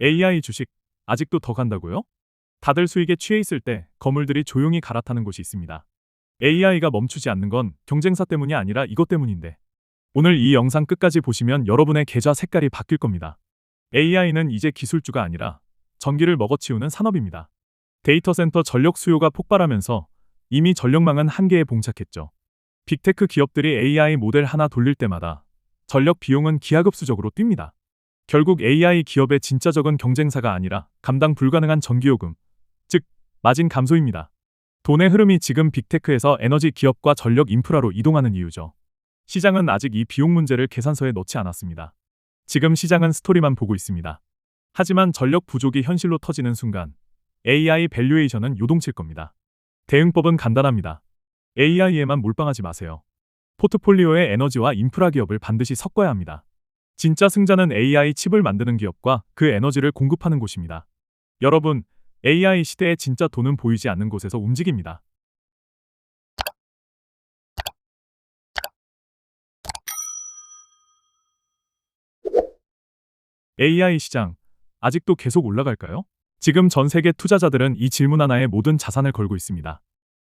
AI 주식 아직도 더 간다고요? 다들 수익에 취해 있을 때 거물들이 조용히 갈아타는 곳이 있습니다. AI가 멈추지 않는 건 경쟁사 때문이 아니라 이것 때문인데. 오늘 이 영상 끝까지 보시면 여러분의 계좌 색깔이 바뀔 겁니다. AI는 이제 기술주가 아니라 전기를 먹어치우는 산업입니다. 데이터 센터 전력 수요가 폭발하면서 이미 전력망은 한계에 봉착했죠. 빅테크 기업들이 AI 모델 하나 돌릴 때마다 전력 비용은 기하급수적으로 뜁니다. 결국 AI 기업의 진짜 적은 경쟁사가 아니라 감당 불가능한 전기요금, 즉 마진 감소입니다. 돈의 흐름이 지금 빅테크에서 에너지 기업과 전력 인프라로 이동하는 이유죠. 시장은 아직 이 비용 문제를 계산서에 넣지 않았습니다. 지금 시장은 스토리만 보고 있습니다. 하지만 전력 부족이 현실로 터지는 순간 AI 밸류에이션은 요동칠 겁니다. 대응법은 간단합니다. AI에만 몰빵하지 마세요. 포트폴리오의 에너지와 인프라 기업을 반드시 섞어야 합니다. 진짜 승자는 AI 칩을 만드는 기업과 그 에너지를 공급하는 곳입니다. 여러분, AI 시대의 진짜 돈은 보이지 않는 곳에서 움직입니다. AI 시장, 아직도 계속 올라갈까요? 지금 전 세계 투자자들은 이 질문 하나에 모든 자산을 걸고 있습니다.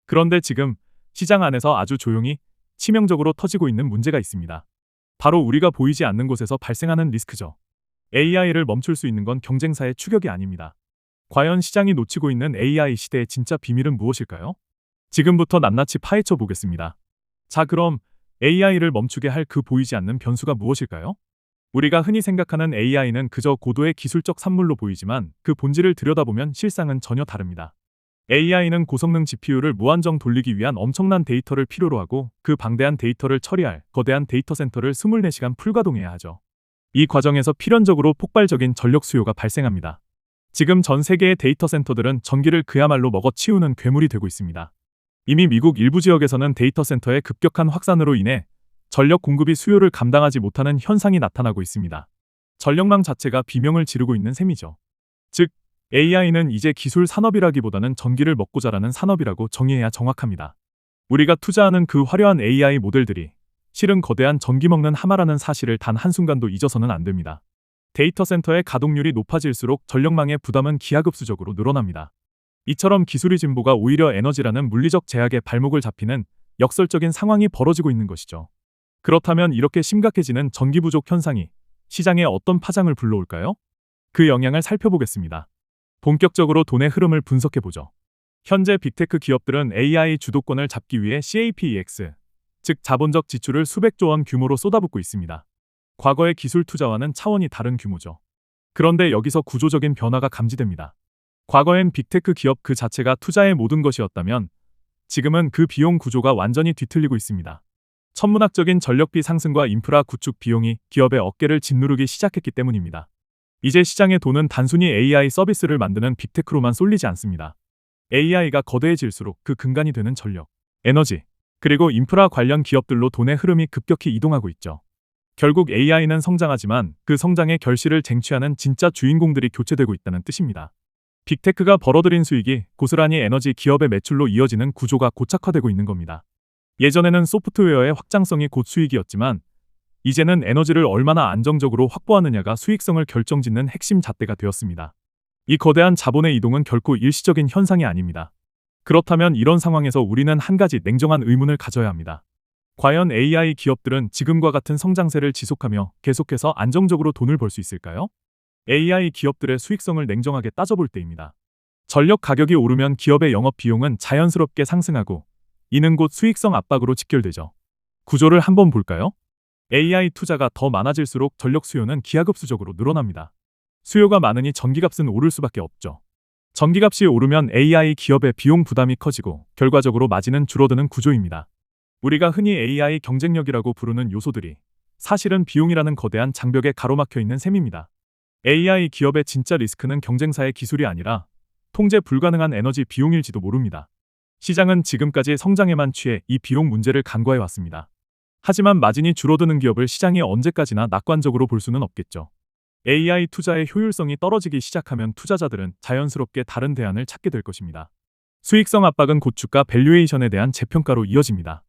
그런데 지금 시장 안에서 아주 조용히 치명적으로 터지고 있는 문제가 있습니다. 바로 우리가 보이지 않는 곳에서 발생하는 리스크죠. AI를 멈출 수 있는 건 경쟁사의 추격이 아닙니다. 과연 시장이 놓치고 있는 AI 시대의 진짜 비밀은 무엇일까요? 지금부터 낱낱이 파헤쳐 보겠습니다. 자, 그럼 AI를 멈추게 할 그 보이지 않는 변수가 무엇일까요? 우리가 흔히 생각하는 AI는 그저 고도의 기술적 산물로 보이지만 그 본질을 들여다보면 실상은 전혀 다릅니다. AI는 고성능 GPU를 무한정 돌리기 위한 엄청난 데이터를 필요로 하고 그 방대한 데이터를 처리할 거대한 데이터 센터를 24시간 풀가동해야 하죠. 이 과정에서 필연적으로 폭발적인 전력 수요가 발생합니다. 지금 전 세계의 데이터 센터들은 전기를 그야말로 먹어치우는 괴물이 되고 있습니다. 이미 미국 일부 지역에서는 데이터 센터의 급격한 확산으로 인해 전력 공급이 수요를 감당하지 못하는 현상이 나타나고 있습니다. 전력망 자체가 비명을 지르고 있는 셈이죠. 즉, AI는 이제 기술 산업이라기보다는 전기를 먹고 자라는 산업이라고 정의해야 정확합니다. 우리가 투자하는 그 화려한 AI 모델들이 실은 거대한 전기 먹는 하마라는 사실을 단 한순간도 잊어서는 안 됩니다. 데이터 센터의 가동률이 높아질수록 전력망의 부담은 기하급수적으로 늘어납니다. 이처럼 기술의 진보가 오히려 에너지라는 물리적 제약에 발목을 잡히는 역설적인 상황이 벌어지고 있는 것이죠. 그렇다면 이렇게 심각해지는 전기 부족 현상이 시장에 어떤 파장을 불러올까요? 그 영향을 살펴보겠습니다. 본격적으로 돈의 흐름을 분석해보죠. 현재 빅테크 기업들은 AI 주도권을 잡기 위해 CAPEX, 즉 자본적 지출을 수백조 원 규모로 쏟아붓고 있습니다. 과거의 기술 투자와는 차원이 다른 규모죠. 그런데 여기서 구조적인 변화가 감지됩니다. 과거엔 빅테크 기업 그 자체가 투자의 모든 것이었다면 지금은 그 비용 구조가 완전히 뒤틀리고 있습니다. 천문학적인 전력비 상승과 인프라 구축 비용이 기업의 어깨를 짓누르기 시작했기 때문입니다. 이제 시장의 돈은 단순히 AI 서비스를 만드는 빅테크로만 쏠리지 않습니다. AI가 거대해질수록 그 근간이 되는 전력, 에너지, 그리고 인프라 관련 기업들로 돈의 흐름이 급격히 이동하고 있죠. 결국 AI는 성장하지만 그 성장의 결실을 쟁취하는 진짜 주인공들이 교체되고 있다는 뜻입니다. 빅테크가 벌어들인 수익이 고스란히 에너지 기업의 매출로 이어지는 구조가 고착화되고 있는 겁니다. 예전에는 소프트웨어의 확장성이 곧 수익이었지만 이제는 에너지를 얼마나 안정적으로 확보하느냐가 수익성을 결정짓는 핵심 잣대가 되었습니다. 이 거대한 자본의 이동은 결코 일시적인 현상이 아닙니다. 그렇다면 이런 상황에서 우리는 한 가지 냉정한 의문을 가져야 합니다. 과연 AI 기업들은 지금과 같은 성장세를 지속하며 계속해서 안정적으로 돈을 벌 수 있을까요? AI 기업들의 수익성을 냉정하게 따져볼 때입니다. 전력 가격이 오르면 기업의 영업 비용은 자연스럽게 상승하고 이는 곧 수익성 압박으로 직결되죠. 구조를 한번 볼까요? AI 투자가 더 많아질수록 전력 수요는 기하급수적으로 늘어납니다. 수요가 많으니 전기값은 오를 수밖에 없죠. 전기값이 오르면 AI 기업의 비용 부담이 커지고 결과적으로 마진은 줄어드는 구조입니다. 우리가 흔히 AI 경쟁력이라고 부르는 요소들이 사실은 비용이라는 거대한 장벽에 가로막혀 있는 셈입니다. AI 기업의 진짜 리스크는 경쟁사의 기술이 아니라 통제 불가능한 에너지 비용일지도 모릅니다. 시장은 지금까지 성장에만 취해 이 비용 문제를 간과해 왔습니다. 하지만 마진이 줄어드는 기업을 시장이 언제까지나 낙관적으로 볼 수는 없겠죠. AI 투자의 효율성이 떨어지기 시작하면 투자자들은 자연스럽게 다른 대안을 찾게 될 것입니다. 수익성 압박은 고주가 밸류에이션에 대한 재평가로 이어집니다.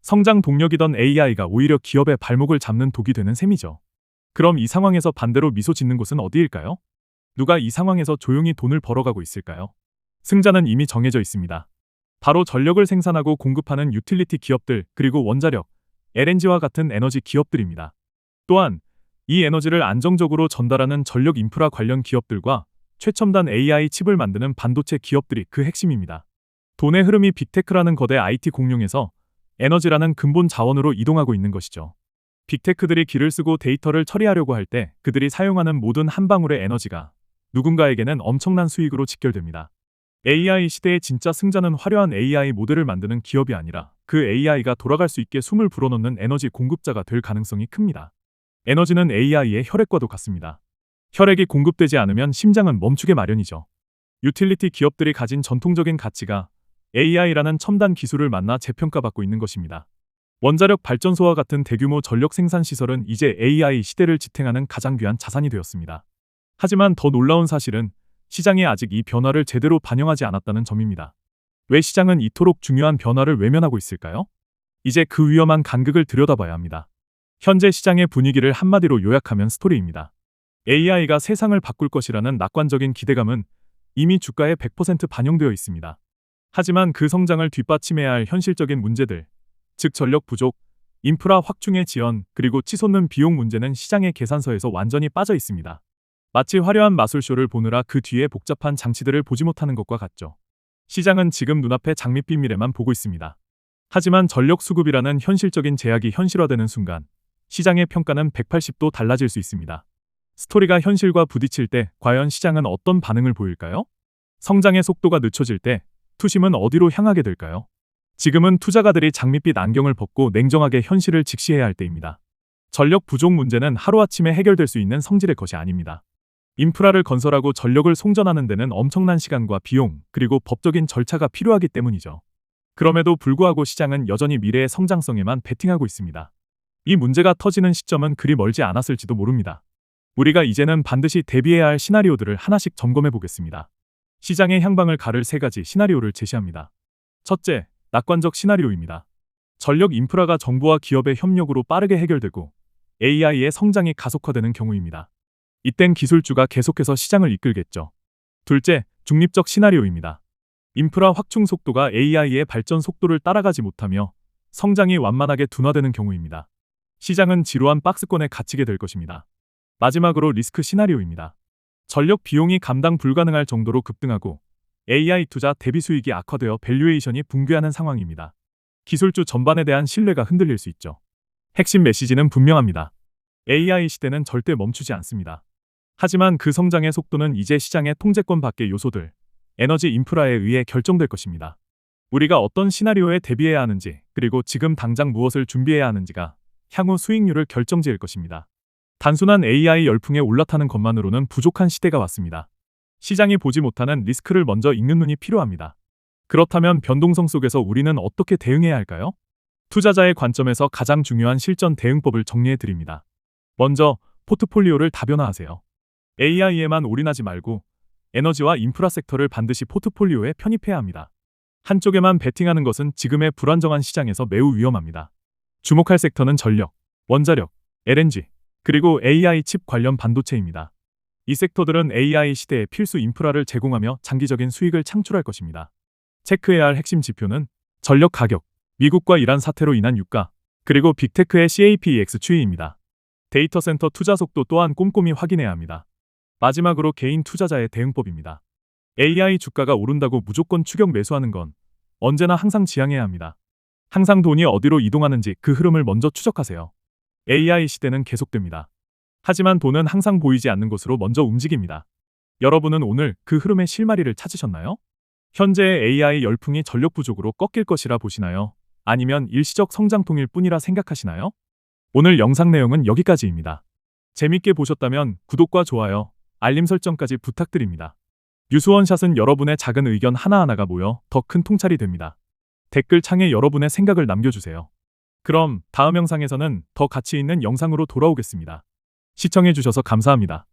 성장 동력이던 AI가 오히려 기업의 발목을 잡는 독이 되는 셈이죠. 그럼 이 상황에서 반대로 미소 짓는 곳은 어디일까요? 누가 이 상황에서 조용히 돈을 벌어가고 있을까요? 승자는 이미 정해져 있습니다. 바로 전력을 생산하고 공급하는 유틸리티 기업들, 그리고 원자력, LNG와 같은 에너지 기업들입니다. 또한 이 에너지를 안정적으로 전달하는 전력 인프라 관련 기업들과 최첨단 AI 칩을 만드는 반도체 기업들이 그 핵심입니다. 돈의 흐름이 빅테크라는 거대 IT 공룡에서 에너지라는 근본 자원으로 이동하고 있는 것이죠. 빅테크들이 기를 쓰고 데이터를 처리하려고 할 때 그들이 사용하는 모든 한 방울의 에너지가 누군가에게는 엄청난 수익으로 직결됩니다. AI 시대의 진짜 승자는 화려한 AI 모델을 만드는 기업이 아니라 그 AI가 돌아갈 수 있게 숨을 불어넣는 에너지 공급자가 될 가능성이 큽니다. 에너지는 AI의 혈액과도 같습니다. 혈액이 공급되지 않으면 심장은 멈추게 마련이죠. 유틸리티 기업들이 가진 전통적인 가치가 AI라는 첨단 기술을 만나 재평가받고 있는 것입니다. 원자력 발전소와 같은 대규모 전력 생산 시설은 이제 AI 시대를 지탱하는 가장 귀한 자산이 되었습니다. 하지만 더 놀라운 사실은 시장이 아직 이 변화를 제대로 반영하지 않았다는 점입니다. 왜 시장은 이토록 중요한 변화를 외면하고 있을까요? 이제 그 위험한 간극을 들여다봐야 합니다. 현재 시장의 분위기를 한마디로 요약하면 스토리입니다. AI가 세상을 바꿀 것이라는 낙관적인 기대감은 이미 주가에 100% 반영되어 있습니다. 하지만 그 성장을 뒷받침해야 할 현실적인 문제들, 즉 전력 부족, 인프라 확충의 지연, 그리고 치솟는 비용 문제는 시장의 계산서에서 완전히 빠져 있습니다. 마치 화려한 마술쇼를 보느라 그 뒤에 복잡한 장치들을 보지 못하는 것과 같죠. 시장은 지금 눈앞의 장밋빛 미래만 보고 있습니다. 하지만 전력 수급이라는 현실적인 제약이 현실화되는 순간 시장의 평가는 180도 달라질 수 있습니다. 스토리가 현실과 부딪힐 때 과연 시장은 어떤 반응을 보일까요? 성장의 속도가 늦춰질 때 투심은 어디로 향하게 될까요? 지금은 투자가들이 장밋빛 안경을 벗고 냉정하게 현실을 직시해야 할 때입니다. 전력 부족 문제는 하루아침에 해결될 수 있는 성질의 것이 아닙니다. 인프라를 건설하고 전력을 송전하는 데는 엄청난 시간과 비용, 그리고 법적인 절차가 필요하기 때문이죠. 그럼에도 불구하고 시장은 여전히 미래의 성장성에만 베팅하고 있습니다. 이 문제가 터지는 시점은 그리 멀지 않았을지도 모릅니다. 우리가 이제는 반드시 대비해야 할 시나리오들을 하나씩 점검해 보겠습니다. 시장의 향방을 가를 3가지 시나리오를 제시합니다. 첫째, 낙관적 시나리오입니다. 전력 인프라가 정부와 기업의 협력으로 빠르게 해결되고 AI의 성장이 가속화되는 경우입니다. 이땐 기술주가 계속해서 시장을 이끌겠죠. 둘째, 중립적 시나리오입니다. 인프라 확충 속도가 AI의 발전 속도를 따라가지 못하며 성장이 완만하게 둔화되는 경우입니다. 시장은 지루한 박스권에 갇히게 될 것입니다. 마지막으로 리스크 시나리오입니다. 전력 비용이 감당 불가능할 정도로 급등하고 AI 투자 대비 수익이 악화되어 밸류에이션이 붕괴하는 상황입니다. 기술주 전반에 대한 신뢰가 흔들릴 수 있죠. 핵심 메시지는 분명합니다. AI 시대는 절대 멈추지 않습니다. 하지만 그 성장의 속도는 이제 시장의 통제권 밖의 요소들, 에너지 인프라에 의해 결정될 것입니다. 우리가 어떤 시나리오에 대비해야 하는지, 그리고 지금 당장 무엇을 준비해야 하는지가 향후 수익률을 결정지을 것입니다. 단순한 AI 열풍에 올라타는 것만으로는 부족한 시대가 왔습니다. 시장이 보지 못하는 리스크를 먼저 읽는 눈이 필요합니다. 그렇다면 변동성 속에서 우리는 어떻게 대응해야 할까요? 투자자의 관점에서 가장 중요한 실전 대응법을 정리해 드립니다. 먼저, 포트폴리오를 다변화하세요. AI에만 올인하지 말고 에너지와 인프라 섹터를 반드시 포트폴리오에 편입해야 합니다. 한쪽에만 베팅하는 것은 지금의 불안정한 시장에서 매우 위험합니다. 주목할 섹터는 전력, 원자력, LNG, 그리고 AI 칩 관련 반도체입니다. 이 섹터들은 AI 시대의 필수 인프라를 제공하며 장기적인 수익을 창출할 것입니다. 체크해야 할 핵심 지표는 전력 가격, 미국과 이란 사태로 인한 유가, 그리고 빅테크의 CAPEX 추이입니다. 데이터 센터 투자 속도 또한 꼼꼼히 확인해야 합니다. 마지막으로 개인 투자자의 대응법입니다. AI 주가가 오른다고 무조건 추격 매수하는 건 언제나 항상 지양해야 합니다. 항상 돈이 어디로 이동하는지 그 흐름을 먼저 추적하세요. AI 시대는 계속됩니다. 하지만 돈은 항상 보이지 않는 곳으로 먼저 움직입니다. 여러분은 오늘 그 흐름의 실마리를 찾으셨나요? 현재의 AI 열풍이 전력 부족으로 꺾일 것이라 보시나요? 아니면 일시적 성장통일 뿐이라 생각하시나요? 오늘 영상 내용은 여기까지입니다. 재밌게 보셨다면 구독과 좋아요, 알림 설정까지 부탁드립니다. 뉴스원샷은 여러분의 작은 의견 하나하나가 모여 더 큰 통찰이 됩니다. 댓글 창에 여러분의 생각을 남겨주세요. 그럼 다음 영상에서는 더 가치 있는 영상으로 돌아오겠습니다. 시청해주셔서 감사합니다.